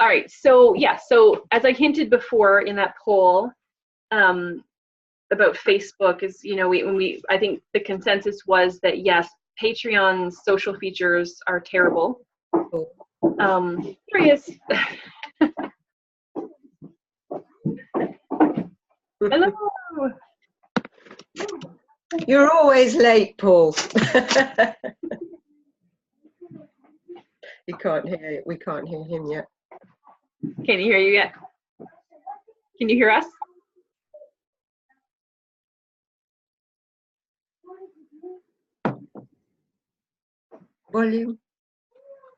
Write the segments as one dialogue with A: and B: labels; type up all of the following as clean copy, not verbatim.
A: All right. So yeah. So as I hinted before in that poll about Facebook, is I think the consensus was that yes, Patreon's social features are terrible. Here he is. Hello.
B: You're always late, Paul. You can't hear it. We can't hear him yet.
A: Can't hear you yet. Can you hear us?
B: Volume,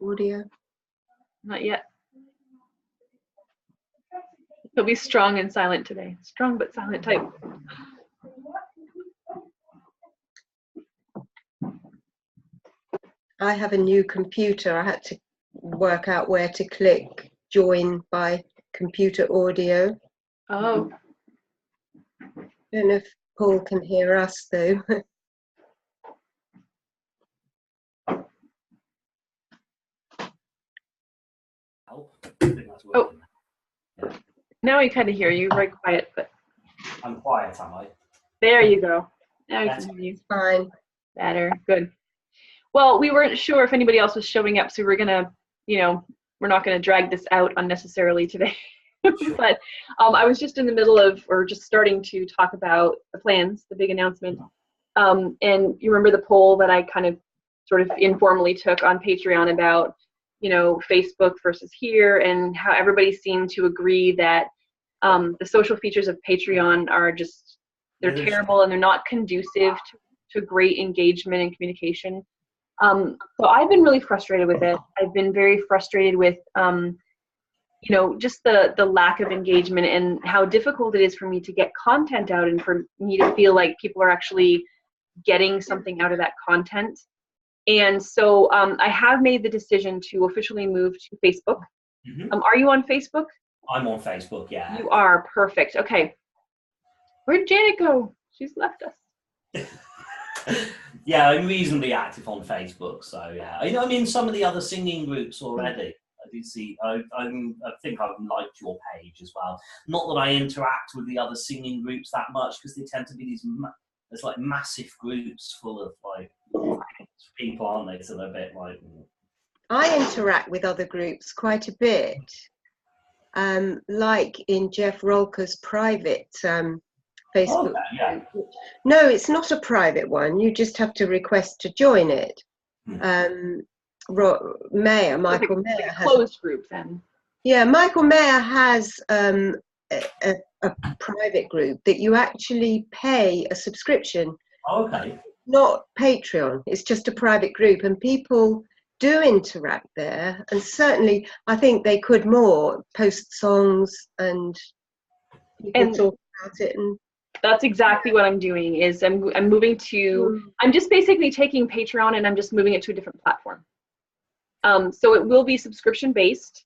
B: audio.
A: Not yet. He'll be strong and silent today. Strong but silent type.
B: I have a new computer. I had to work out where to click join by computer audio.
A: Oh.
B: Don't know if Paul can hear us though.
A: Oh. Now I kind of hear you, very quiet, but
C: I'm quiet, am I?
A: there you go. Now I can hear you.
B: Fine.
A: Better. Good. Well, we weren't sure if anybody else was showing up, so we're gonna, we're not gonna drag this out unnecessarily today. But I was just in the middle of, or just starting to talk about the plans, the big announcement. And you remember the poll that I kind of sort of informally took on Patreon about, Facebook versus here, and how everybody seemed to agree that the social features of Patreon are just, they're terrible and they're not conducive to great engagement and communication. So I've been really frustrated with it. I've been very frustrated with, just the lack of engagement and how difficult it is for me to get content out and for me to feel like people are actually getting something out of that content. And so I have made the decision to officially move to Facebook. Mm-hmm. Are you on Facebook?
C: I'm on Facebook, yeah.
A: You are, perfect. Okay. Where'd Janet go? She's left us.
C: Yeah, I'm reasonably active on Facebook, so yeah. I'm in some of the other singing groups already. I do see. I think I've liked your page as well. Not that I interact with the other singing groups that much, because they tend to be there's like massive groups full of like people, aren't they? So they're a bit like.
B: I interact with other groups quite a bit, like in Jeff Rolker's private Facebook.
C: Okay, yeah.
B: No, it's not a private one. You just have to request to join it. Michael Mayer has a
A: closed group then.
B: Yeah, Michael Mayer has a private group that you actually pay a subscription.
C: Okay.
B: Not Patreon. It's just a private group, and people do interact there. And certainly, I think they could more post songs and people talk about it. And
A: that's exactly what I'm doing. Is I'm moving to. I'm just basically taking Patreon and I'm just moving it to a different platform. So it will be subscription based.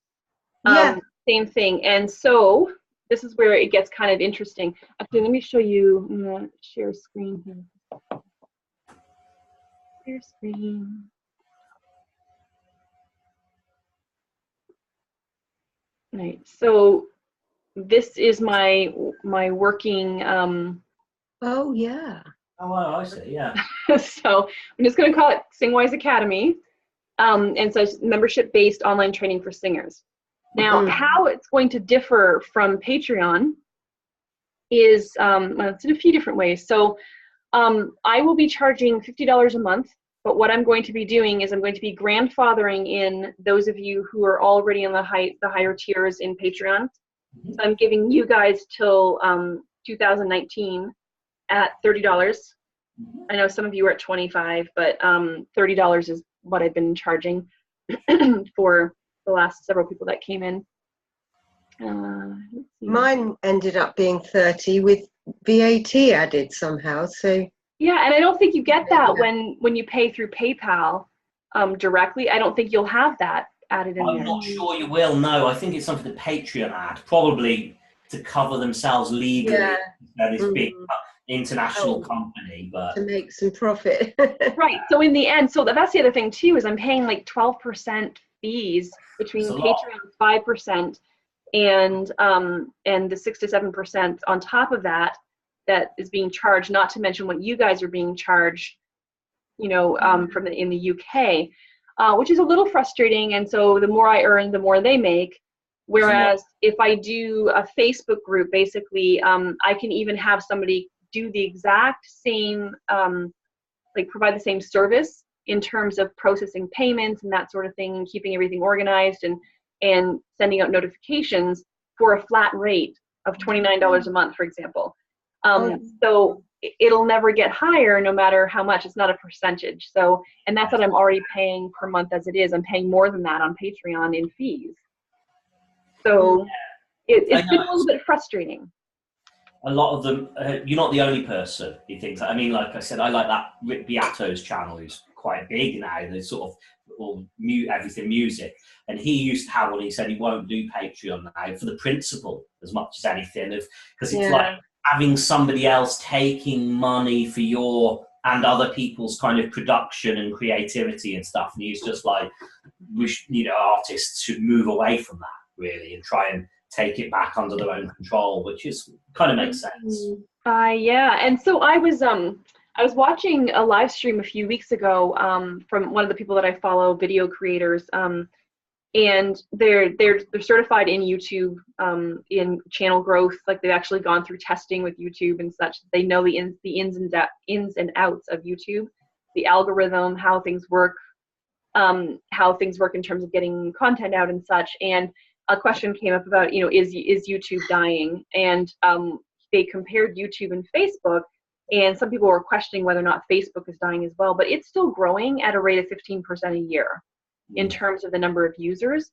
A: Same thing. And so this is where it gets kind of interesting. Actually, let me show you. I'm gonna share screen here. Share screen. Right. So this is my working.
B: Oh yeah.
C: Oh, well, I see. Yeah.
A: So I'm just going to call it Singwise Academy. And so it's membership-based online training for singers. Now, how it's going to differ from Patreon is, well, it's in a few different ways. So I will be charging $50 a month, but what I'm going to be doing is I'm going to be grandfathering in those of you who are already in the higher tiers in Patreon. So I'm giving you guys till 2019 at $30. I know some of you are at $25, but $30 is what I've been charging for the last several people that came in.
B: Mine ended up being 30 with VAT added somehow. So
A: yeah, and I don't think you get that when you pay through PayPal directly. I don't think you'll have that added in there.
C: I'm not sure you will. No, I think it's something that Patreon add, probably to cover themselves legally.
B: Yeah.
C: That is big international company, but
B: to make some profit.
A: Right. So in the end, so that's the other thing too, is I'm paying like 12% fees between
C: It's a lot.
A: Patreon's 5% and the 6 to 7% on top of that that is being charged, not to mention what you guys are being charged, you know, in the UK, which is a little frustrating. And so the more I earn, the more they make. Whereas if I do a Facebook group, basically, I can even have somebody do the exact same, like provide the same service in terms of processing payments and that sort of thing, and keeping everything organized and sending out notifications for a flat rate of $29 a month, for example. So it'll never get higher no matter how much. It's not a percentage. So, and that's what I'm already paying per month as it is. I'm paying more than that on Patreon in fees. So it's been a little bit frustrating.
C: A lot of them, you're not the only person who thinks that. I mean, like I said, I like that Rick Beato's channel, who's quite big now. They sort of all mute everything music. And he used to have one, he said he won't do Patreon now for the principle as much as anything, because it's like having somebody else taking money for your and other people's kind of production and creativity and stuff. And he's just like, artists should move away from that, really, and try and take it back under their own control, which is kind of makes sense.
A: Yeah, and so I was watching a live stream a few weeks ago from one of the people that I follow, video creators, and they're certified in YouTube in channel growth. Like they've actually gone through testing with YouTube and such. They know the ins and outs of YouTube, the algorithm, how things work in terms of getting content out and such. And a question came up about, is YouTube dying? And they compared YouTube and Facebook, and some people were questioning whether or not Facebook is dying as well, but it's still growing at a rate of 15% a year in terms of the number of users.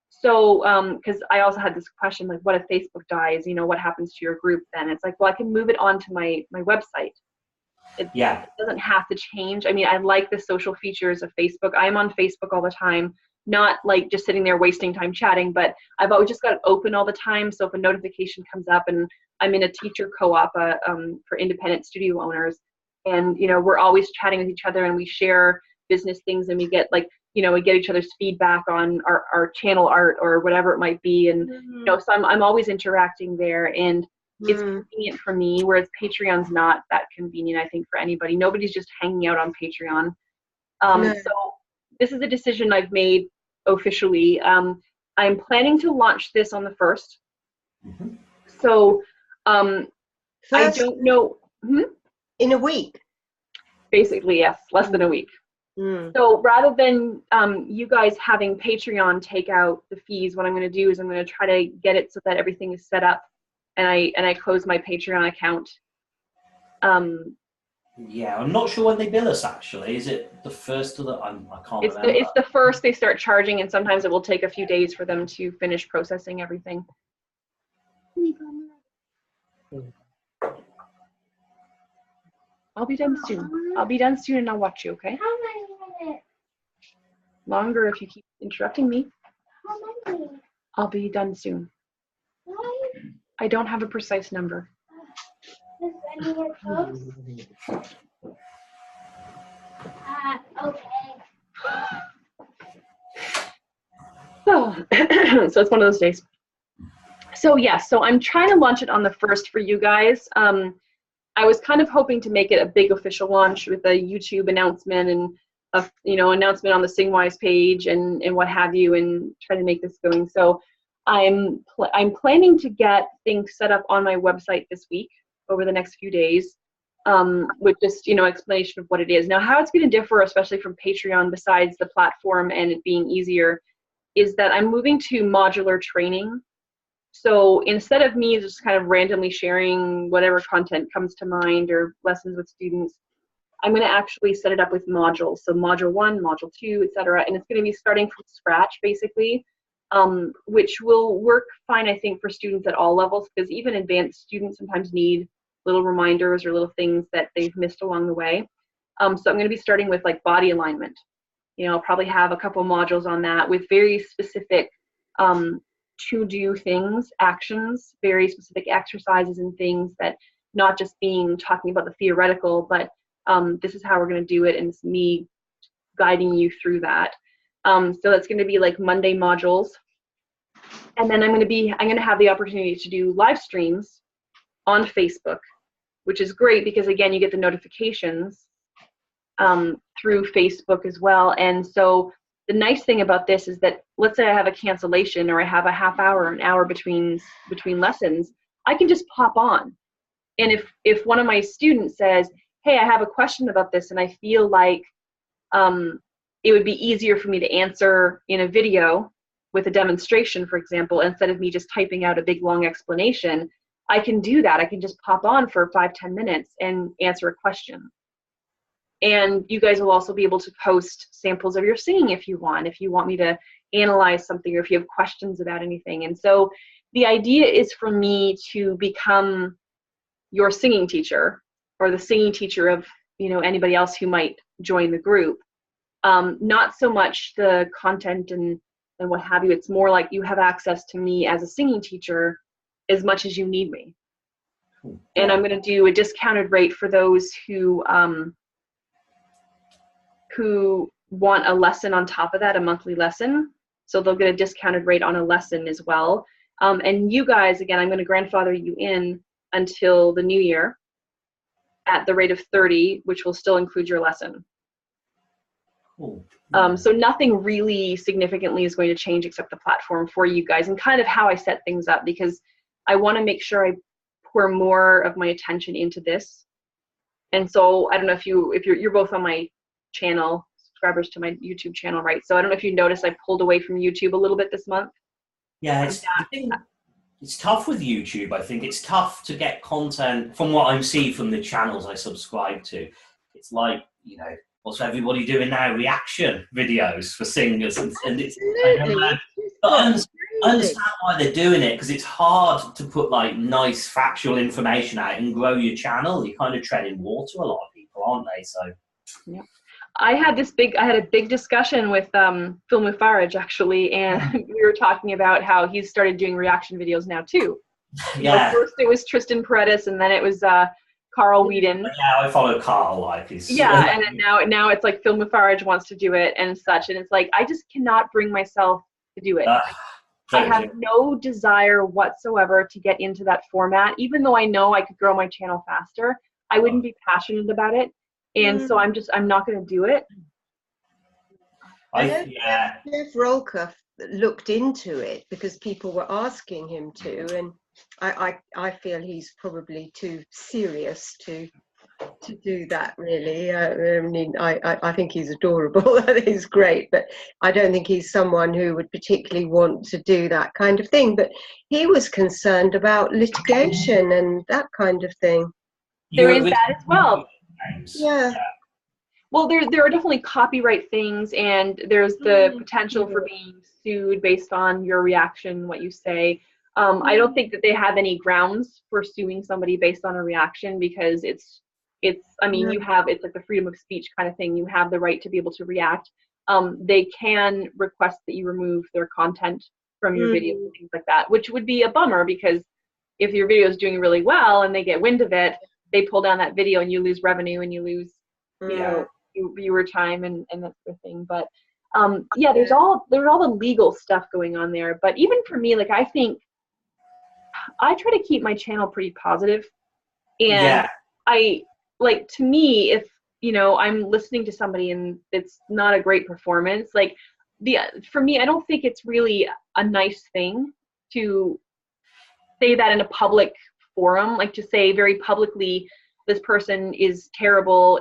A: So, because I also had this question, like, what if Facebook dies? What happens to your group then? It's like, well, I can move it onto my website. It doesn't have to change. I mean, I like the social features of Facebook. I'm on Facebook all the time, not like just sitting there wasting time chatting, but I've always just got it open all the time. So if a notification comes up, and I'm in a teacher co-op for independent studio owners, and we're always chatting with each other, and we share business things, and we get we get each other's feedback on our channel art or whatever it might be, and so I'm always interacting there, and it's convenient for me, whereas Patreon's not that convenient, I think, for anybody. Nobody's just hanging out on Patreon. So this is a decision I've made officially. I'm planning to launch this on the 1st. So I don't know.
B: In a week?
A: Basically, yes, less than a week. So rather than you guys having Patreon take out the fees, what I'm going to do is I'm going to try to get it so that everything is set up, and I close my Patreon account.
C: Yeah, I'm not sure when they bill us, actually. Is it the first of the... I can't remember.
A: It's the first they start charging, and sometimes it will take a few days for them to finish processing everything. I'll be done soon. And I'll watch you, okay?
D: How many?
A: Longer if you keep interrupting me.
D: How many?
A: I'll be done soon.
D: Why?
A: I don't have a precise number.
D: Is anyone close? Okay.
A: So it's one of those days. So so I'm trying to launch it on the 1st for you guys. I was kind of hoping to make it a big official launch with a YouTube announcement and a announcement on the Singwise page and what have you, and try to make this going. So I'm planning to get things set up on my website this week over the next few days, with just explanation of what it is. Now, how it's going to differ, especially from Patreon, besides the platform and it being easier, is that I'm moving to modular training. So instead of me just kind of randomly sharing whatever content comes to mind or lessons with students, I'm going to actually set it up with modules. So module 1, module 2, etc. And it's going to be starting from scratch, basically, which will work fine, I think, for students at all levels, because even advanced students sometimes need little reminders or little things that they've missed along the way. So I'm going to be starting with like body alignment. I'll probably have a couple modules on that with very specific to do things, actions, very specific exercises and things, that not just talking about the theoretical, but this is how we're going to do it, and it's me guiding you through that. So that's going to be like Monday modules. And then I'm going to have the opportunity to do live streams on Facebook, which is great because, again, you get the notifications through Facebook as well. And so the nice thing about this is that, let's say I have a cancellation or I have a half hour, an hour between lessons, I can just pop on. And if one of my students says, hey, I have a question about this and I feel like it would be easier for me to answer in a video with a demonstration, for example, instead of me just typing out a big long explanation, I can do that. I can just pop on for 5-10 minutes and answer a question. And you guys will also be able to post samples of your singing if you want me to analyze something or if you have questions about anything. And so the idea is for me to become your singing teacher or the singing teacher of, anybody else who might join the group. Not so much the content and what have you. It's more like you have access to me as a singing teacher as much as you need me. And I'm going to do a discounted rate for those who want a lesson on top of that, a monthly lesson. So they'll get a discounted rate on a lesson as well. And you guys, again, I'm going to grandfather you in until the new year at the rate of 30, which will still include your lesson.
C: Cool.
A: So nothing really significantly is going to change except the platform for you guys and kind of how I set things up, because I want to make sure I pour more of my attention into this. And so I don't know if you're both on my channel, subscribers to my YouTube channel, right? So I don't know if you noticed I pulled away from YouTube a little bit this month.
C: Yeah, it's tough with YouTube. I think it's tough to get content from what I see from the channels I subscribe to. It's like, what's everybody doing now? Reaction videos for singers, and it's. But I understand why they're doing it, because it's hard to put like nice factual information out and grow your channel. You're kind of treading water, a lot of people, aren't they? So. Yeah.
A: I had a big discussion with Phil Mufaraj actually, and we were talking about how he's started doing reaction videos now too.
C: Yeah.
A: First it was Tristan Paredes, and then it was Carl Whedon.
C: Yeah, I follow Carl, like he's.
A: Yeah, and then now it's like Phil Mufaraj wants to do it and such, and it's like I just cannot bring myself to do it. I have no desire whatsoever to get into that format, even though I know I could grow my channel faster. I wouldn't be passionate about it. And so I'm not going to do it.
B: Jeff Rolker looked into it because people were asking him to, and I feel he's probably too serious to do that, really. I mean, I think he's adorable. I think he's great, but I don't think he's someone who would particularly want to do that kind of thing. But he was concerned about litigation and that kind of thing.
A: There is that as well.
B: Yeah.
A: Well, there are definitely copyright things, and there's the potential for being sued based on your reaction, what you say. I don't think that they have any grounds for suing somebody based on a reaction, because it's it's like the freedom of speech kind of thing. You have the right to be able to react. They can request that you remove their content from your video and things like that, which would be a bummer, because if your video is doing really well and they get wind of it, they pull down that video and you lose revenue and you lose, viewer time and that sort of thing. But there's all the legal stuff going on there. But even for me, like, I think I try to keep my channel pretty positive. And to me, if I'm listening to somebody and it's not a great performance, like for me, I don't think it's really a nice thing to say that in a public forum, like to say very publicly, this person is terrible,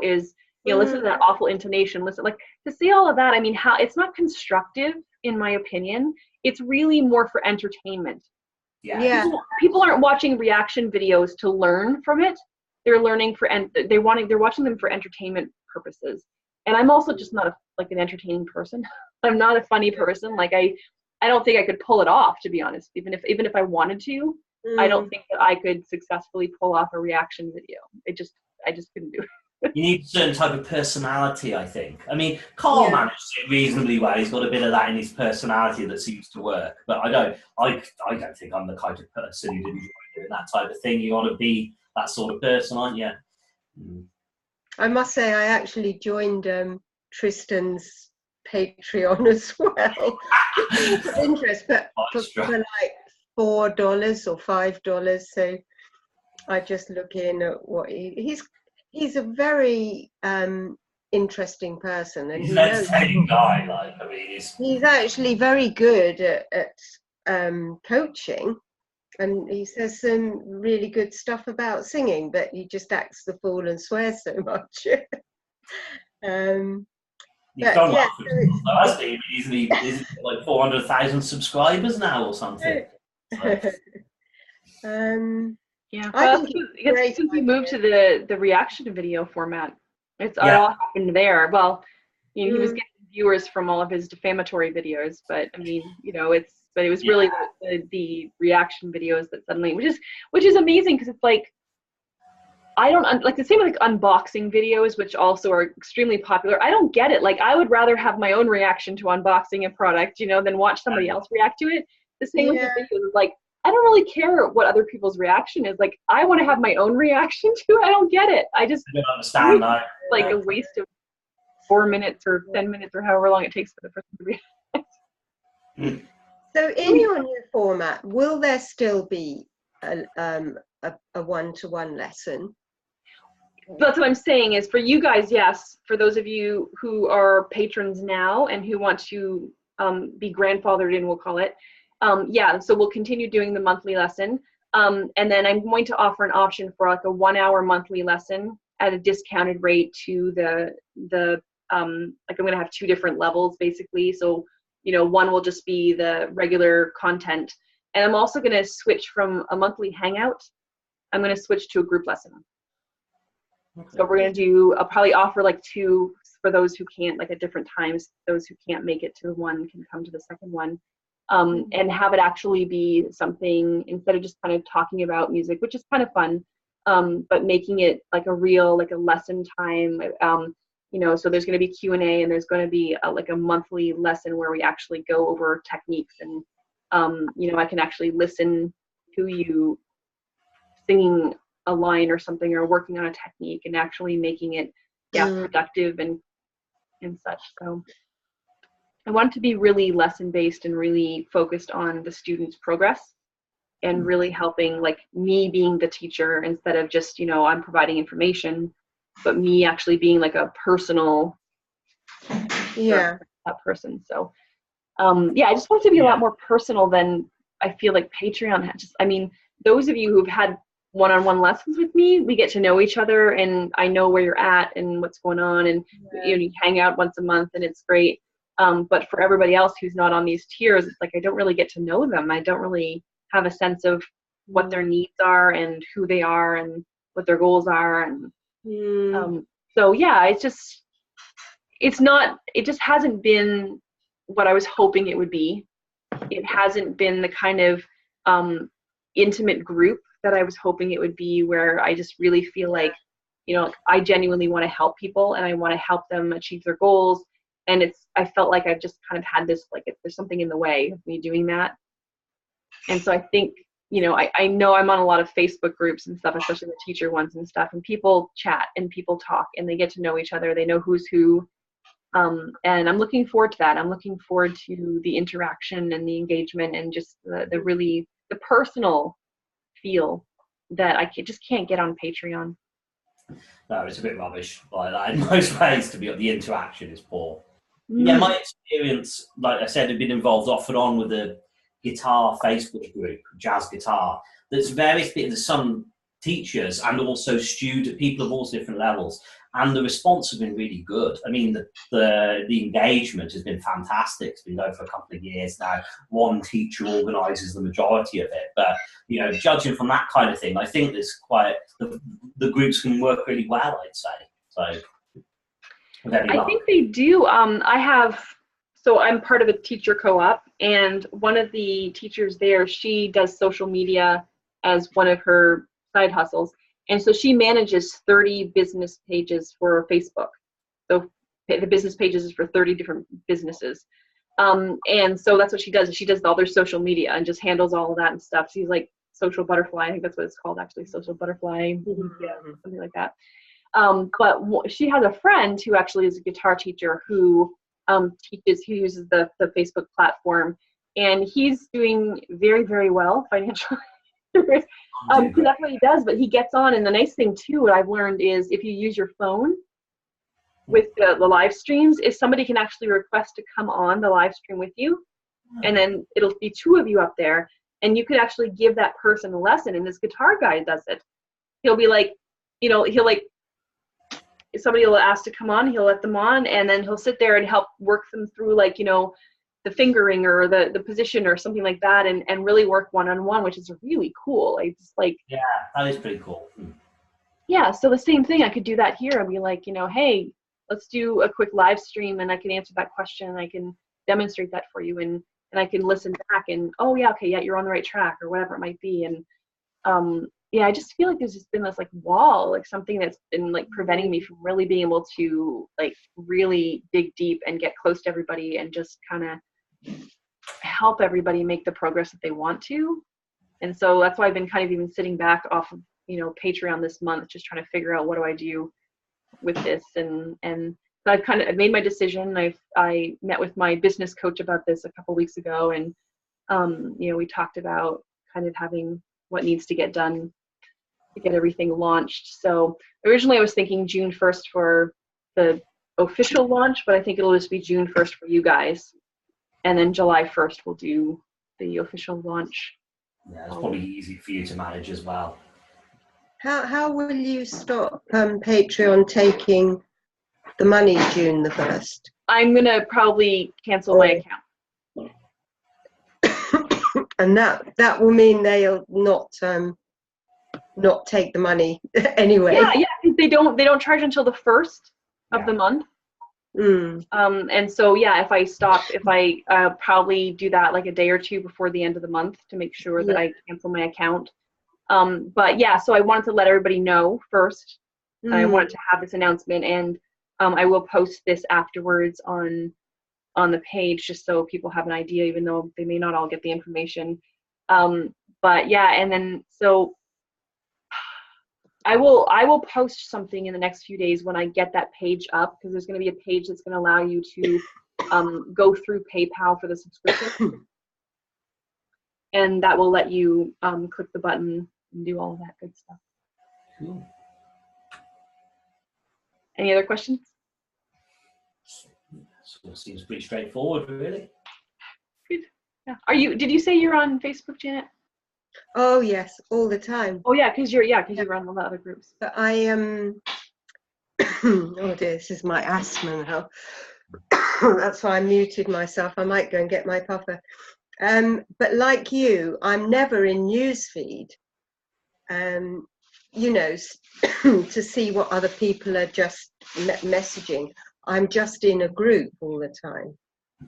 A: listen to that awful intonation, listen, like, to say all of that, I mean, how it's not constructive, in my opinion. It's really more for entertainment.
B: Yeah.
A: People aren't watching reaction videos to learn from it. They're learning they're watching them for entertainment purposes. And I'm also just not an entertaining person. I'm not a funny person. Like, I don't think I could pull it off, to be honest. Even if I wanted to, I don't think that I could successfully pull off a reaction video. I just couldn't do it.
C: You need a certain type of personality, I think. I mean, Carl managed it reasonably well. He's got a bit of that in his personality that seems to work. But I don't think I'm the kind of person who'd enjoy doing that type of thing. You want to be that sort of person, aren't you?
B: I must say, I actually joined Tristan's Patreon as well. Interest, but for like $4 or $5. So I just look in at what he's a very interesting person, and
C: He's an entertaining guy. Like, I mean,
B: he's actually very good at coaching, and he says some really good stuff about singing, but he just acts the fool and swears so much.
C: He's done well for himself, though, hasn't he? He's like 400,000 subscribers now or something. So.
A: Yeah,
B: I
A: well,
B: think
A: since we
B: idea.
A: moved to the reaction video format, it all happened there. Well, you know, he was getting viewers from all of his defamatory videos, but I mean, you know, it was really the reaction videos that suddenly, which is amazing, because it's like, I don't like the same with like unboxing videos, which also are extremely popular. I don't get it. Like, I would rather have my own reaction to unboxing a product, you know, than watch somebody else react to it. The same with the videos. Like, I don't really care what other people's reaction is. Like, I want to have my own reaction to it. I don't get it. I don't
C: understand that.
A: Like a waste of 4 minutes or 10 minutes or however long it takes for the person to react.
B: So in your new format, will there still be a one-to-one lesson?
A: That's what I'm saying is, for you guys, yes. For those of you who are patrons now and who want to be grandfathered in, we'll call it, yeah, so we'll continue doing the monthly lesson. And then I'm going to offer an option for like a 1 hour monthly lesson at a discounted rate to the like, I'm going to have 2 different levels basically. So, you know, one will just be the regular content. And I'm also going to switch from a monthly Hangout. I'm going to switch to a group lesson. Okay. So we're going to do, I'll probably offer like 2 for those who can't, like at different times. Those who can't make it to the one can come to the second one. And have it actually be something, instead of just kind of talking about music, which is kind of fun, but making it like a real, like a lesson time. You know, so there's going to be Q&A, and there's going to be like a monthly lesson where we actually go over techniques, and you know, I can actually listen to you singing a line or something, or working on a technique, and actually making it productive and such. So I want it to be really lesson based and really focused on the students' progress, and really helping, like, me being the teacher instead of just, you know, I'm providing information, but me actually being like a personal that person. So yeah, I just want it to be a lot more personal than I feel like Patreon had. Just, I mean, those of you who've had one-on-one lessons with me, we get to know each other, and I know where you're at and what's going on, and you know, you hang out once a month, and it's great. But for everybody else who's not on these tiers, it's like I don't really get to know them. I don't really have a sense of what their needs are and who they are and what their goals are. And so yeah, it just hasn't been what I was hoping it would be. It hasn't been the kind of intimate group that I was hoping it would be, where I just really feel like, you know, I genuinely want to help people, and I want to help them achieve their goals. And I felt like I've just kind of had this, like, if there's something in the way of me doing that. And so I think, you know, I know I'm on a lot of Facebook groups and stuff, especially the teacher ones and stuff, and people chat and people talk, and they get to know each other. They know who's who. And I'm looking forward to that. I'm looking forward to the interaction and the engagement, and just the really, the personal feel that I just can't get on Patreon.
C: No, it's a bit rubbish like that in most ways. To be honest, the interaction is poor. Yeah, my experience, like I said, had been involved off and on with the guitar Facebook group, Jazz Guitar. There's various people, there's some teachers and also people of all different levels, and the response has been really good. I mean, the engagement has been fantastic. It's been going for a couple of years now. One teacher organises the majority of it, but you know, judging from that kind of thing, I think there's quite the groups can work really well, I'd say. So
A: I think they do. So I'm part of a teacher co-op, and one of the teachers there, she does social media as one of her side hustles. And so she manages 30 business pages for Facebook. So the business pages is for 30 different businesses. And so that's what she does. She does all their social media and just handles all of that and stuff. She's like social butterfly. I think that's what it's called, actually, social butterfly, something like that. But she has a friend who actually is a guitar teacher who teaches, he uses the Facebook platform, and he's doing very, very well financially. Because that's what he does, but he gets on, and the nice thing too, what I've learned is if you use your phone with the live streams, is somebody can actually request to come on the live stream with you, and then it'll be 2 of you up there, and you could actually give that person a lesson. And this guitar guy does it. He'll be like, he'll like, if somebody will ask to come on, he'll let them on, and then he'll sit there and help work them through, like, the fingering or the position or something like that, and really work one-on-one, which is really cool. It's like,
C: yeah, that is pretty cool.
A: Yeah, so the same thing, I could do that here. I'd be like, hey, let's do a quick live stream, and I can answer that question, and I can demonstrate that for you, and I can listen back, and oh yeah, okay, yeah, you're on the right track, or whatever it might be. And yeah, I just feel like there's just been this like wall, like something that's been like preventing me from really being able to like really dig deep and get close to everybody and just kind of help everybody make the progress that they want to. And so that's why I've been kind of even sitting back off of Patreon this month, just trying to figure out what do I do with this. And so I've made my decision. I met with my business coach about this a couple weeks ago, and we talked about kind of having what needs to get done to get everything launched. So originally I was thinking June 1st for the official launch, but I think it'll just be June 1st for you guys, and then July 1st we'll do the official launch.
C: Yeah, it's probably easy for you to manage as well.
B: How will you stop Patreon taking the money June the 1st?
A: I'm going to probably cancel my account.
B: And that will mean they'll not take the money anyway.
A: Yeah, because they don't charge until the 1st of the month. And so yeah, if I probably do that like a day or 2 before the end of the month to make sure that I cancel my account. But yeah, so I wanted to let everybody know first. I wanted to have this announcement, and I will post this afterwards on the page, just so people have an idea, even though they may not all get the information. But yeah, and then so I will post something in the next few days when I get that page up, because there's going to be a page that's going to allow you to go through PayPal for the subscription, and that will let you click the button and do all of that good stuff.
C: Cool.
A: Any other questions?
C: So it seems pretty straightforward, really.
A: Good. Yeah. Did you say you're on Facebook, Janet?
B: Oh yes, all the time.
A: Oh yeah, because you run all the other groups.
B: But I oh dear, this is my asthma now. That's why I muted myself. I might go and get my puffer. But like you, I'm never in newsfeed. To see what other people are just messaging. I'm just in a group all the time.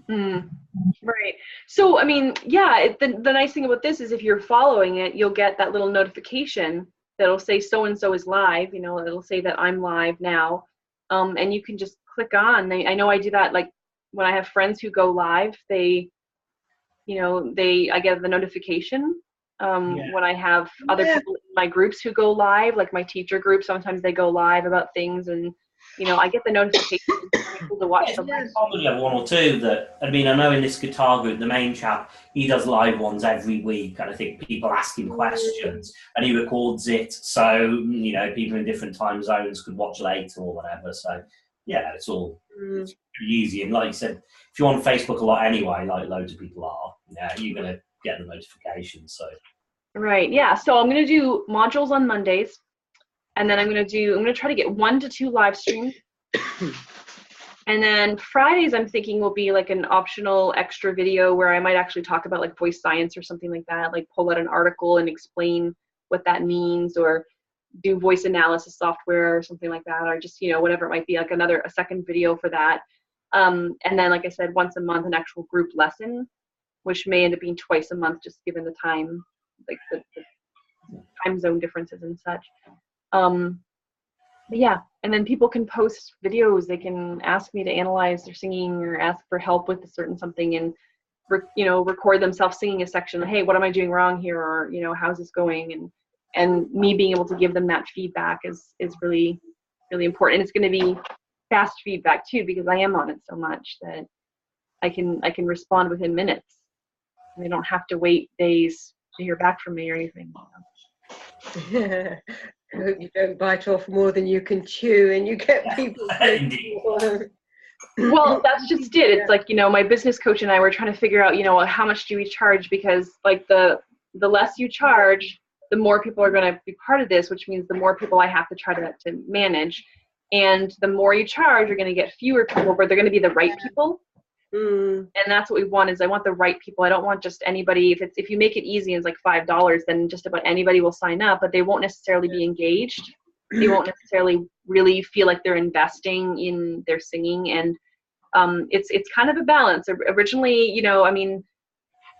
A: Right. So, I mean, yeah, the nice thing about this is if you're following it, you'll get that little notification that'll say so-and-so is live, it'll say that I'm live now. And you can just click on. I know I do that, like when I have friends who go live, I get the notification. When I have other people in my groups who go live, like my teacher group, sometimes they go live about things, and I get the notification to watch them.
C: Probably have 1 or 2 that, I know in this guitar group, the main chap, he does live ones every week, and I think people ask him questions, and he records it, so, people in different time zones could watch later or whatever, so, yeah, it's all it's pretty easy, and like you said, if you're on Facebook a lot anyway, like loads of people are, you're going to get the notifications, so.
A: Right, yeah, so I'm going to do modules on Mondays, and then I'm going to try to get 1 to 2 live streams. And then Fridays, I'm thinking will be like an optional extra video where I might actually talk about like voice science or something like that, like pull out an article and explain what that means, or do voice analysis software or something like that, or just, whatever it might be, like a second video for that. And then, like I said, once a month, an actual group lesson, which may end up being twice a month, just given the time, like the time zone differences and such. But yeah, and then people can post videos. They can ask me to analyze their singing or ask for help with a certain something, and record themselves singing a section. Hey, what am I doing wrong here? Or how's this going? And me being able to give them that feedback is really, really important. And it's going to be fast feedback too, because I am on it so much that I can respond within minutes. And they don't have to wait days to hear back from me or anything.
B: I hope you don't bite off more than you can chew, and you get people.
C: Indeed.
A: Well, that's just it. It's like, my business coach and I were trying to figure out, how much do we charge? Because like the less you charge, the more people are going to be part of this, which means the more people I have to try to manage. And the more you charge, you're going to get fewer people, but they're going to be the right people. And that's what we want. Is I want the right people. I don't want just anybody. If you make it easy and it's like $5, then just about anybody will sign up, but they won't necessarily be engaged. They won't necessarily really feel like they're investing in their singing. And it's kind of a balance. Originally,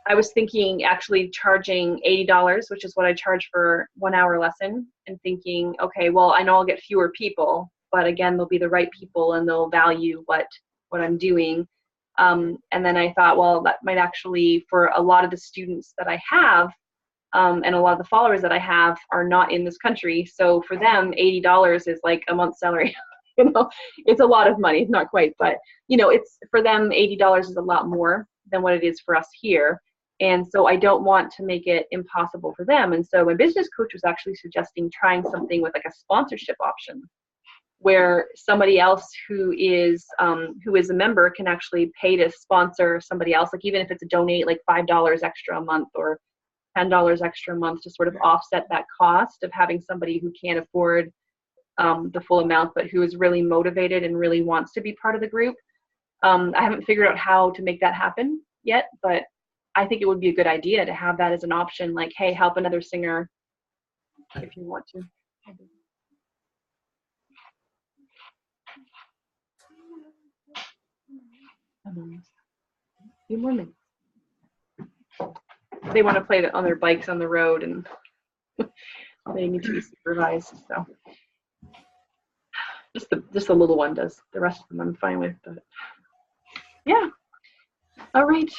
A: I was thinking actually charging $80, which is what I charge for 1 hour lesson, and thinking, okay, well, I know I'll get fewer people, but again, they'll be the right people and they'll value what I'm doing. And then I thought, well, that might actually, for a lot of the students that I have, and a lot of the followers that I have are not in this country. So for them, $80 is like a month's salary. It's a lot of money, not quite, but it's for them, $80 is a lot more than what it is for us here. And so I don't want to make it impossible for them. And so my business coach was actually suggesting trying something with like a sponsorship option, where somebody else who is a member can actually pay to sponsor somebody else, like even if it's a donate like $5 extra a month or $10 extra a month, to sort of offset that cost of having somebody who can't afford the full amount, but who is really motivated and really wants to be part of the group. I haven't figured out how to make that happen yet, but I think it would be a good idea to have that as an option, like, hey, help another singer if you want to. A few more minutes. They want to play on their bikes on the road, and they need to be supervised. So just the little one does. The rest of them I'm fine with. But yeah. All right.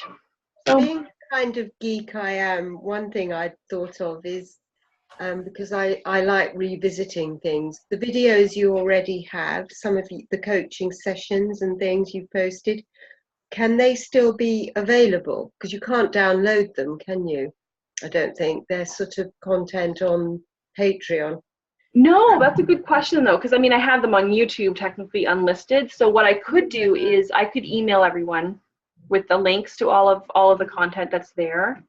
A: So
B: being the kind of geek I am, one thing I thought of is because I like revisiting things. The videos you already have, some of the coaching sessions and things you've posted, can they still be available? Because you can't download them, can you? I don't think they're sort of content on Patreon.
A: no, that's a good question though, because I have them on YouTube technically unlisted. So what I could do is I could email everyone with the links to all of the content that's there.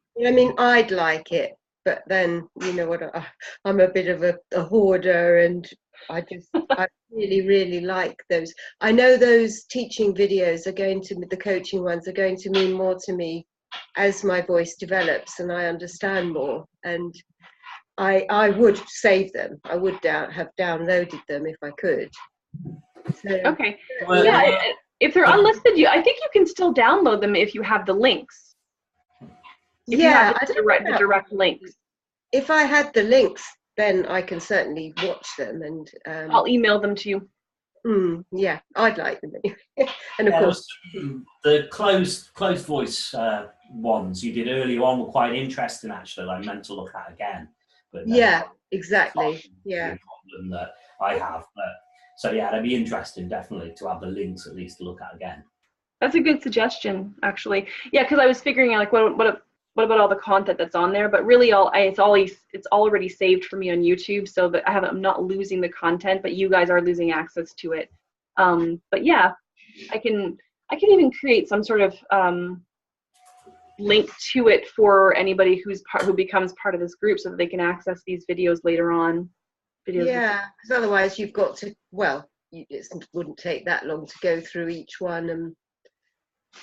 B: I'd like it, but then you know what, I'm a bit of a hoarder, and I really like those. I know those teaching videos the coaching ones are going to mean more to me as my voice develops and I understand more, and I would save them. I would have downloaded them if I could. So,
A: okay. Yeah, if they're unlisted, I think you can still download them if you have the links. If you have the direct links.
B: If I had the links, then I can certainly watch them, and
A: I'll email them to you.
B: Yeah, I'd like them anyway. And of course,
C: the closed voice ones you did earlier on were quite interesting. Actually, I meant to look at again. But
B: yeah, exactly. Yeah,
C: problem that I have. But so yeah, it'd be interesting definitely to have the links at least to look at again.
A: That's a good suggestion, actually. Yeah, because I was figuring out like what about all the content that's on there? But really, it's already saved for me on YouTube, so that I'm not losing the content, but you guys are losing access to it. But yeah, I can even create some sort of link to it for anybody who becomes part of this group, so that they can access these videos later on.
B: Yeah, because otherwise you've got to. Well, it wouldn't take that long to go through each one and.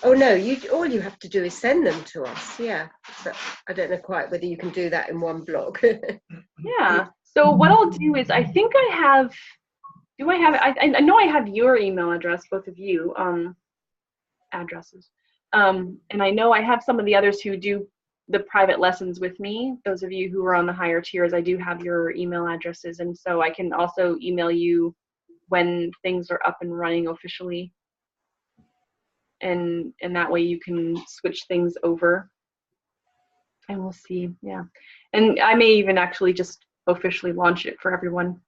B: Oh no! All you have to do is send them to us. Yeah, but I don't know quite whether you can do that in one block.
A: Yeah. So what I'll do is, I think I have. Do I have? I know I have your email address, both of you, addresses, and I know I have some of the others who do the private lessons with me. Those of you who are on the higher tiers, I do have your email addresses, and so I can also email you when things are up and running officially. And that way you can switch things over, and we'll see. Yeah, and I may even actually just officially launch it for everyone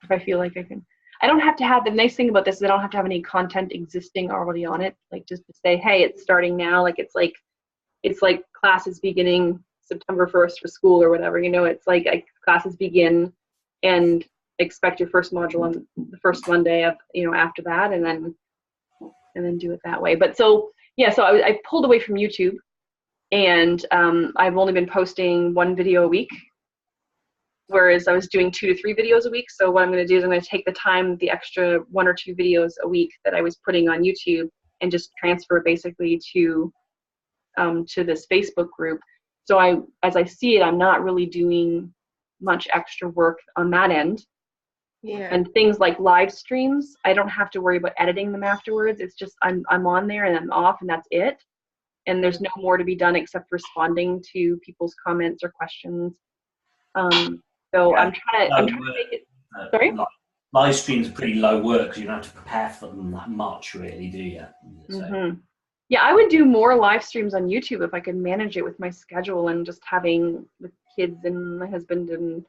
A: if I feel like I can. I don't have to have, the nice thing about this is I don't have to have any content existing already on it. Like just to say, hey, it's starting now. Like it's like classes beginning September 1st for school or whatever, you know, it's like classes begin and expect your first module on the first Monday of, you know, after that, and then do it that way. But so, yeah, so I pulled away from YouTube, and I've only been posting 1 video a week, whereas I was doing 2 to 3 videos a week. So what I'm going to do is I'm going to take the time, the extra 1 or 2 videos a week that I was putting on YouTube, and just transfer basically to this Facebook group. So as I see it, I'm not really doing much extra work on that end.
B: Yeah.
A: And things like live streams, I don't have to worry about editing them afterwards. It's just I'm on there and I'm off, and that's it. And there's no more to be done except responding to people's comments or questions. So I'm trying to make it. Sorry?
C: Live streams are pretty low work because you don't have to prepare for them that much, really, do you? So.
A: Mm-hmm. Yeah, I would do more live streams on YouTube if I could manage it with my schedule and just having the kids and my husband, and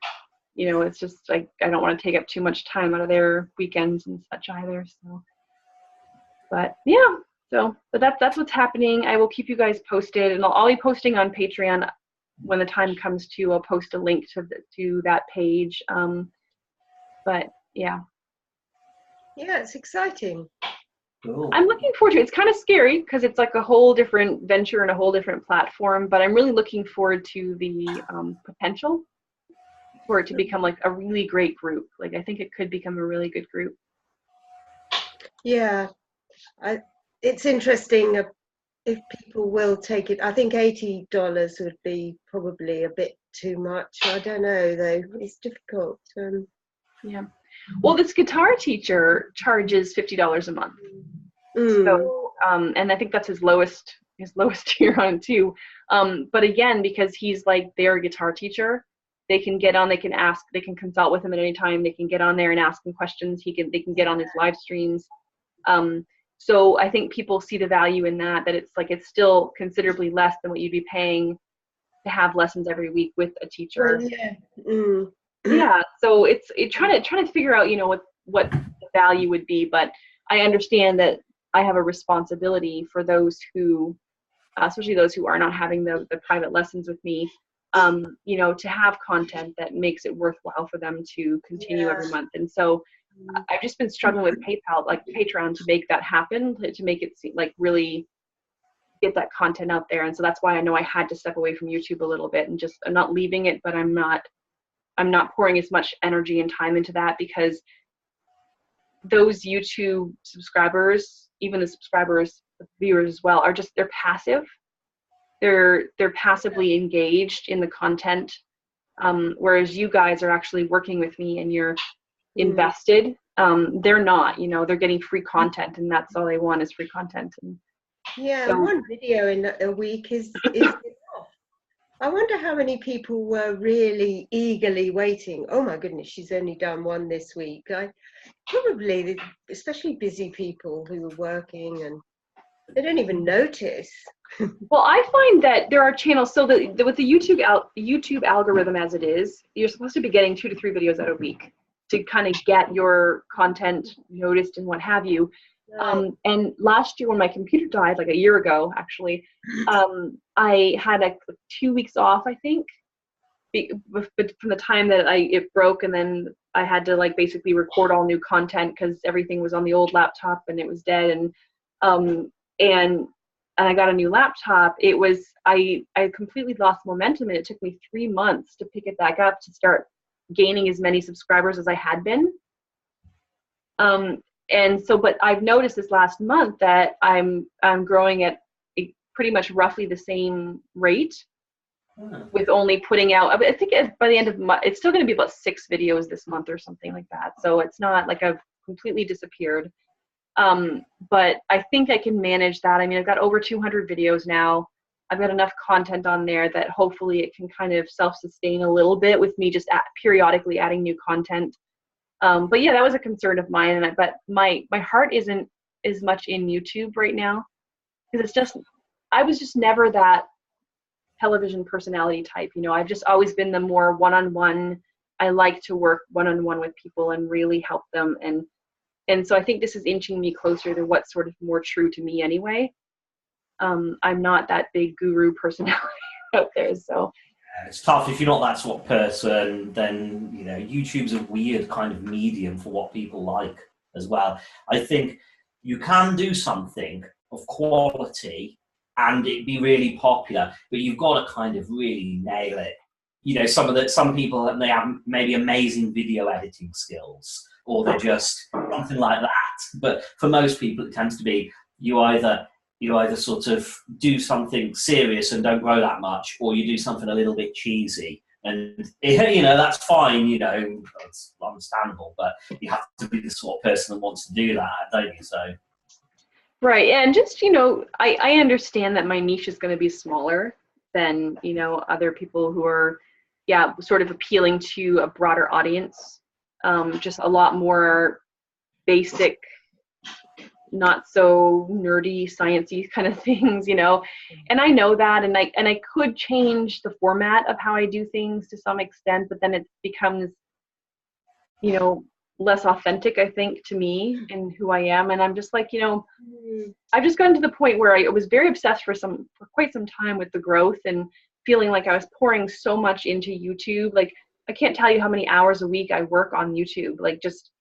A: you know, it's just like I don't want to take up too much time out of their weekends and such either. So, but yeah, but that's what's happening. I will keep you guys posted, and I'll be posting on Patreon when the time comes to. I'll post a link to that page. But yeah.
B: Yeah, it's exciting.
C: Cool.
A: I'm looking forward to it. It's kind of scary because it's like a whole different venture and a whole different platform, but I'm really looking forward to the potential for it to become like a really great group. Like I think it could become a really good group.
B: Yeah, it's interesting if people will take it. I think $80 would be probably a bit too much. I don't know though. It's difficult.
A: Yeah. Well, this guitar teacher charges $50 a month. So, and I think that's his lowest tier on it too. But again, because he's like their guitar teacher, they can get on, they can ask, they can consult with him at any time. They can get on there and ask him questions. They can get on his live streams. So I think people see the value in that it's still considerably less than what you'd be paying to have lessons every week with a teacher.
B: Well, yeah.
A: Yeah, so it's trying to figure out, you know, what the value would be, but I understand that I have a responsibility for those who, especially those who are not having the private lessons with me, you know, to have content that makes it worthwhile for them to continue every month. And so I've just been struggling with PayPal, like Patreon, to make that happen, to make it seem like really get that content out there. And so that's why I know I had to step away from YouTube a little bit, and just, I'm not leaving it, but I'm not pouring as much energy and time into that, because those YouTube subscribers, even the subscribers, the viewers as well, they're passive. They're passively engaged in the content, whereas you guys are actually working with me and you're invested. They're not, you know, they're getting free content, and that's all they want is free content. And
B: yeah,
A: so,
B: 1 video in a week is enough. I wonder how many people were really eagerly waiting. Oh my goodness, she's only done 1 this week. Probably, especially busy people who are working, and they don't even notice.
A: well, I find that there are channels. So with the YouTube algorithm as it is, you're supposed to be getting 2 to 3 videos out a week to kind of get your content noticed and what have you. And last year when my computer died, like a year ago actually, I had 2 weeks off, I think, from the time that it broke, and then I had to like basically record all new content because everything was on the old laptop and it was dead. And I got a new laptop. I completely lost momentum, and it took me 3 months to pick it back up to start gaining as many subscribers as I had been. And so, but I've noticed this last month that I'm growing at pretty much roughly the same rate, with only putting out, I think by the end of March, it's still going to be about 6 videos this month or something like that. So it's not like I've completely disappeared. But I think I can manage that. I mean, I've got over 200 videos now. I've got enough content on there that hopefully it can kind of self-sustain a little bit with me just periodically adding new content. But yeah, that was a concern of mine. But my heart isn't as much in YouTube right now, because I was just never that television personality type. You know, I've just always been the more one-on-one. I like to work one-on-one with people and really help them. And And so I think this is inching me closer to what's sort of more true to me anyway. I'm not that big guru personality out there, so.
C: It's tough if you're not that sort of person. Then YouTube's a weird kind of medium for what people like as well. I think you can do something of quality and it be really popular, but you've got to kind of really nail it. Some people, they have maybe amazing video editing skills, or they're just something like that. But for most people, it tends to be you either sort of do something serious and don't grow that much, or you do something a little bit cheesy. And, that's fine, it's understandable, but you have to be the sort of person that wants to do that, don't you? So.
A: Right, and just, I understand that my niche is going to be smaller than, other people who are, sort of appealing to a broader audience, just a lot more basic, not so nerdy, sciencey kind of things, and I know that, and I could change the format of how I do things to some extent, but then it becomes, less authentic, I think, to me and who I am. And I'm just like, I've just gotten to the point where I was very obsessed for quite some time with the growth and feeling like I was pouring so much into YouTube. Like, I can't tell you how many hours a week I work on YouTube, like just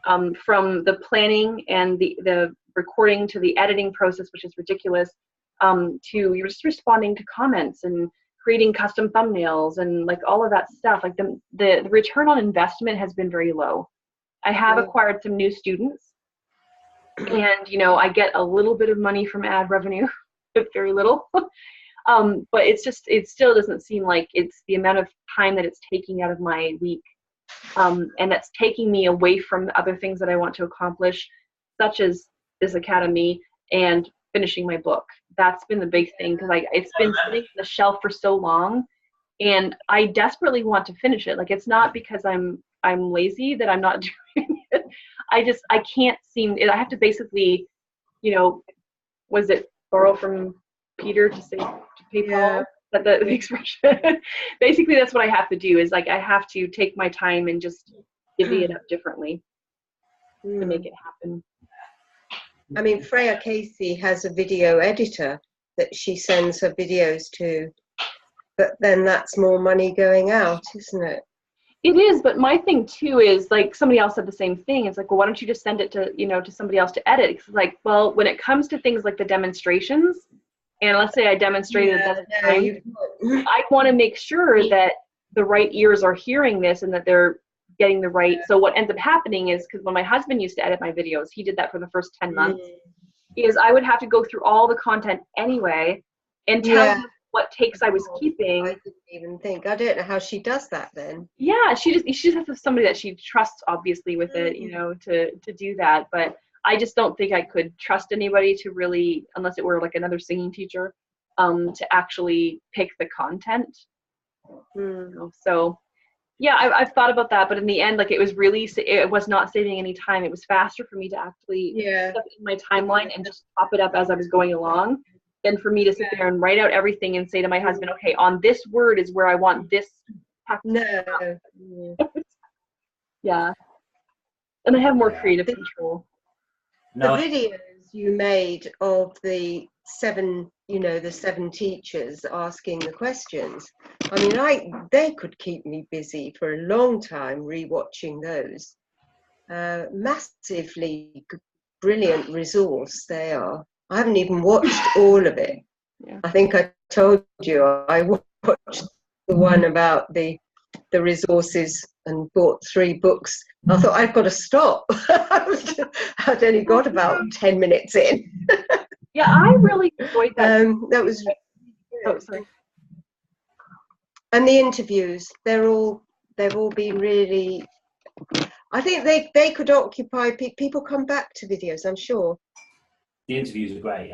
A: from the planning and the recording to the editing process, which is ridiculous, to you're just responding to comments and creating custom thumbnails and like all of that stuff. Like the return on investment has been very low. I have acquired some new students, and I get a little bit of money from ad revenue, but very little. But it still doesn't seem like it's the amount of time that it's taking out of my week. And that's taking me away from other things that I want to accomplish, such as this academy and finishing my book. That's been the big thing, because it's been sitting on the shelf for so long, and I desperately want to finish it. Like, it's not because I'm lazy that I'm not doing it. I can't seem. I have to basically, was it borrow from Peter to pay Paul?
B: Yeah.
A: That the expression. Basically, that's what I have to do. Is like I have to take my time and just divvy it up differently to make it happen.
B: I mean, Freya Casey has a video editor that she sends her videos to, but then that's more money going out, isn't it?
A: It is, but my thing too is, like, somebody else said the same thing. It's like, well, why don't you just send it to to somebody else to edit? It's like, well, when it comes to things like the demonstrations, and let's say I demonstrated I want to make sure that the right ears are hearing this and that they're getting the right. So what ends up happening is, because when my husband used to edit my videos, he did that for the first 10 months, is I would have to go through all the content anyway and tell him what takes I was keeping.
B: I didn't even think. I don't know how she does that then.
A: Yeah, she just has to have somebody that she trusts, obviously, with it, to do that. But I just don't think I could trust anybody to really, unless it were like another singing teacher, to actually pick the content. So yeah, I've thought about that, but in the end, like, it was not saving any time. It was faster for me to actually stuff in my timeline and just pop it up as I was going along than for me to sit there and write out everything and say to my husband, okay, on this word is where I want this. Yeah. And I have more creative control.
B: The videos you made of the seven teachers asking the questions, I mean, they could keep me busy for a long time rewatching those. Massively brilliant resource they are. I haven't even watched all of it.
A: Yeah.
B: I think I told you I watched the one about the resources and bought 3 books. I thought, I've got to stop. I'd only got about 10 minutes in.
A: Yeah, I really enjoyed that.
B: That was.
A: Oh, sorry.
B: And the interviews, they've all been really. I think they could occupy. People come back to videos, I'm sure.
C: The interviews are great,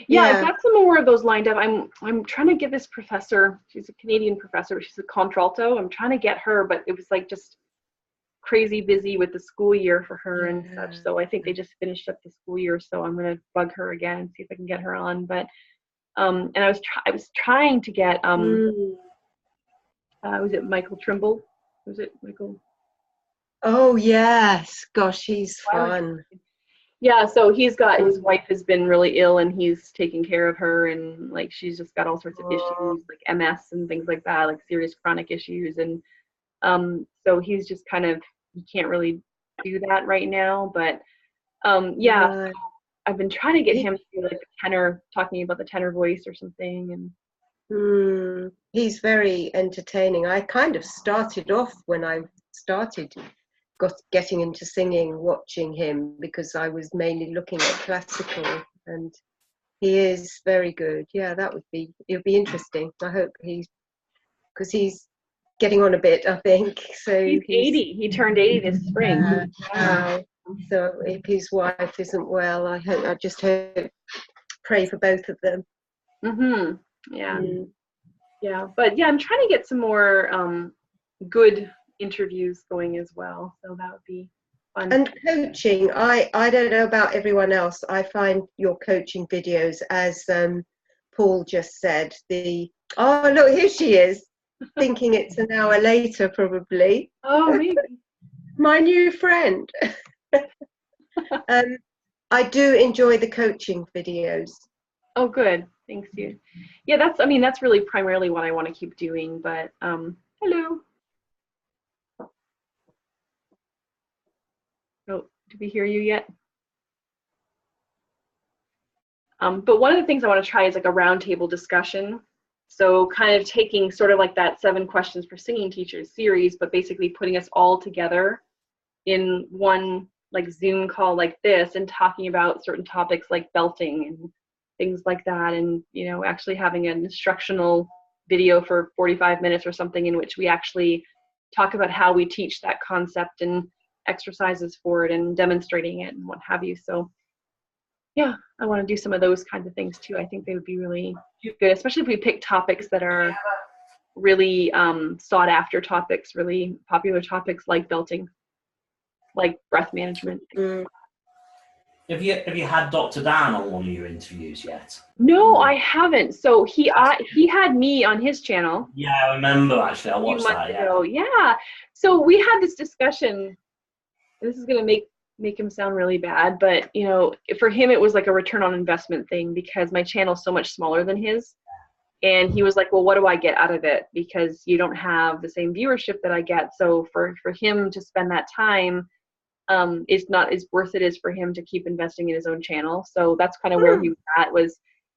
A: Yeah, I've got some more of those lined up. I'm trying to get this professor. She's a Canadian professor. She's a contralto. I'm trying to get her, but it was like just crazy busy with the school year for her and such. So I think they just finished up the school year. So I'm gonna bug her again and see if I can get her on. But and I was trying to get was it Michael Trimble? Was it Michael?
B: Oh yes, gosh, he's fun.
A: Yeah, so his wife has been really ill and he's taking care of her, and like she's just got all sorts of issues like MS and things like that, like serious chronic issues, and so he's just kind of, he can't really do that right now, but yeah,
B: Right.
A: I've been trying to get him to do like a tenor, talking about the tenor voice or something, and
B: He's very entertaining. I kind of started off when I started getting into singing, watching him, because I was mainly looking at classical, and he is very good. Yeah, it'll be interesting. I hope because he's getting on a bit, I think. So
A: he's 80. He turned 80 this spring.
B: wow. So if his wife isn't well, I just hope, pray for both of them.
A: Yeah. Yeah, but yeah, I'm trying to get some more good interviews going as well, so that would be fun.
B: And coaching, I don't know about everyone else. I find your coaching videos, as Paul just said, oh look, here she is, thinking it's an hour later probably.
A: Oh, maybe.
B: My new friend. I do enjoy the coaching videos.
A: Oh, good. Thanks, you. Yeah, that's really primarily what I want to keep doing, but hello. Oh, did we hear you yet? But one of the things I want to try is like a roundtable discussion. So kind of taking sort of like that 7 questions for singing teachers series, but basically putting us all together in one like Zoom call like this and talking about certain topics like belting and things like that, and actually having an instructional video for 45 minutes or something in which we actually talk about how we teach that concept and exercises for it and demonstrating it and what have you. So yeah, I want to do some of those kinds of things too. I think they would be really good, especially if we pick topics that are really sought after topics, really popular topics like belting, like breath management.
C: Have you had Dr. Dan on one of your interviews yet?
A: No, I haven't. So he had me on his channel.
C: Yeah, I remember actually. I watched that.
A: Yeah. So we had this discussion. This is gonna make him sound really bad, but for him it was like a return on investment thing, because my channel's so much smaller than his. And he was like, well, what do I get out of it? Because you don't have the same viewership that I get. So for him to spend that time is not as worth it as for him to keep investing in his own channel. So that's kind of where he was at.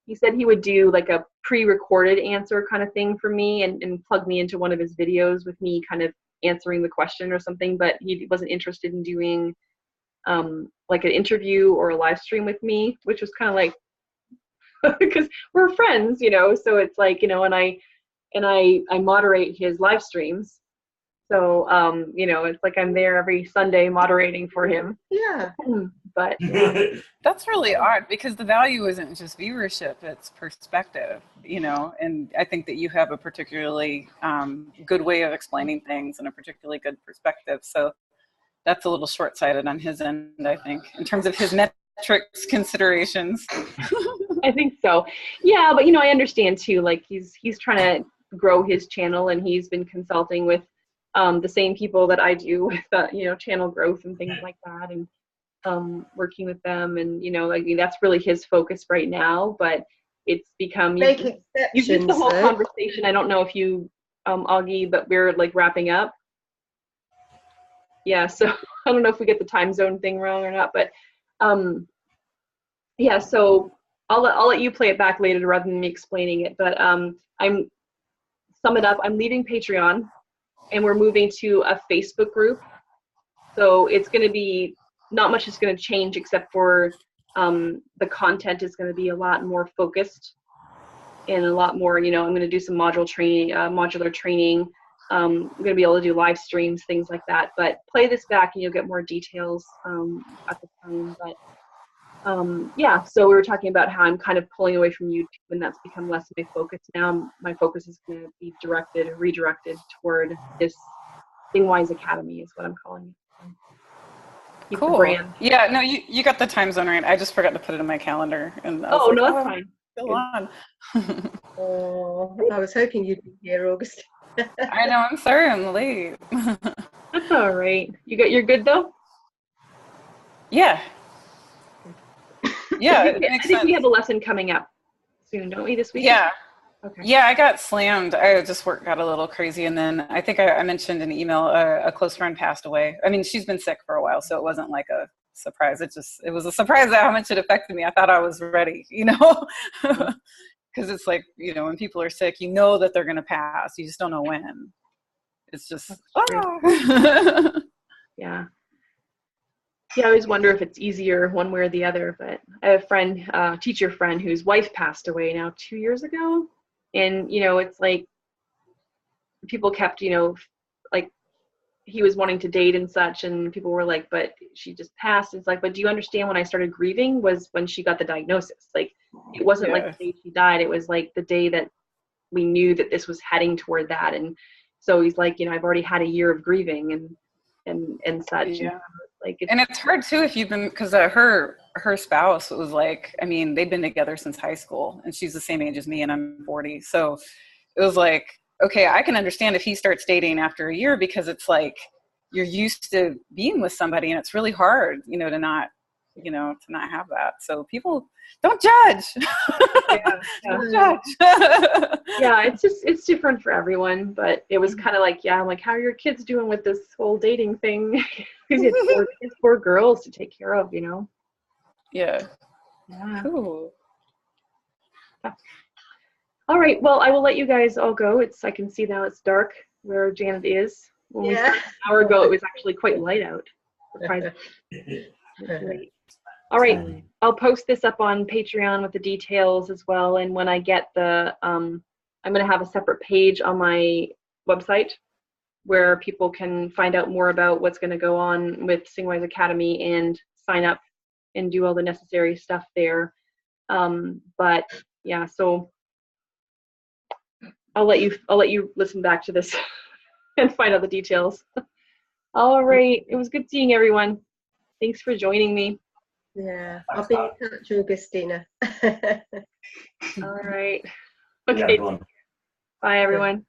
A: He said he would do like a pre-recorded answer kind of thing for me and plug me into one of his videos with me kind of answering the question or something, but he wasn't interested in doing like an interview or a live stream with me, which was kind of like, because we're friends, so it's like, and I moderate his live streams. So, it's like I'm there every Sunday moderating for him.
B: Yeah.
A: But yeah.
E: That's really odd, because the value isn't just viewership, it's perspective, and I think that you have a particularly good way of explaining things and a particularly good perspective. So that's a little short-sighted on his end, I think, in terms of his metrics considerations.
A: I think so. Yeah, but I understand too, like he's trying to grow his channel, and he's been consulting with the same people that I do with channel growth and things like that, and working with them, and that's really his focus right now. But it's become you the whole conversation. I don't know if you Augie, but we're like wrapping up. Yeah, so I don't know if we get the time zone thing wrong or not, but yeah, so I'll let you play it back later rather than me explaining it. But sum it up. I'm leaving Patreon, and we're moving to a Facebook group. So it's going to be, not much is going to change except for the content is going to be a lot more focused and a lot more, I'm going to do some modular training. I'm going to be able to do live streams, things like that. But play this back and you'll get more details at the time. But yeah, so we were talking about how I'm kind of pulling away from YouTube, and that's become less of my focus now. My focus is going to be redirected toward this Singwise Academy is what I'm calling it. Keep
E: cool.
A: The brand.
E: Yeah, no, you got the time zone right. I just forgot to put it in my calendar. And
A: no, that's fine.
E: Still on.
B: Oh, I was hoping you'd be here, August.
E: I know. I'm sorry I'm late.
A: That's all right. You're good though?
E: Yeah. Yeah, it
A: I
E: makes
A: think we
E: sense.
A: have a lesson coming up soon, don't we, this week?
E: Yeah.
A: Okay.
E: Yeah, I got slammed. I just work got a little crazy, and then I think I mentioned in the email a close friend passed away. I mean, she's been sick for a while, so it wasn't like a surprise. It was a surprise at how much it affected me. I thought I was ready, because it's like, when people are sick, you know that they're going to pass. You just don't know when. It's just,
A: Yeah. Yeah, I always wonder if it's easier one way or the other, but I have a friend, teacher friend, whose wife passed away now 2 years ago. And, it's like people kept, like he was wanting to date and such, and people were like, but she just passed. It's like, but do you understand when I started grieving was when she got the diagnosis. Like, it wasn't like the day she died. It was like the day that we knew that this was heading toward that. And so he's like, I've already had a year of grieving and such.
E: Yeah.
A: And
E: it's hard too if you've been, because her spouse was like, I mean, they've been together since high school, and she's the same age as me, and I'm 40. So it was like, okay, I can understand if he starts dating after a year, because it's like you're used to being with somebody, and it's really hard, to not have that. So people don't judge.
A: Yeah.
E: Don't judge.
A: Yeah, it's different for everyone, but it was kind of like, I'm like, how are your kids doing with this whole dating thing? Because you had four girls to take care of,
E: Yeah.
A: Yeah.
E: Cool.
A: All right. Well, I will let you guys all go. I can see now it's dark where Janet is. When we started an hour ago, it was actually quite light out. Surprisingly. Great. All right. I'll post this up on Patreon with the details as well. And when I get I'm going to have a separate page on my website where people can find out more about what's going to go on with Singwise Academy and sign up and do all the necessary stuff there. But yeah, so I'll let you listen back to this and find out the details. All right. It was good seeing everyone. Thanks for joining me.
B: Yeah, I'll be in touch, Augustina.
A: All right.
C: Yeah,
A: Okay.
C: go on.
A: Bye, everyone.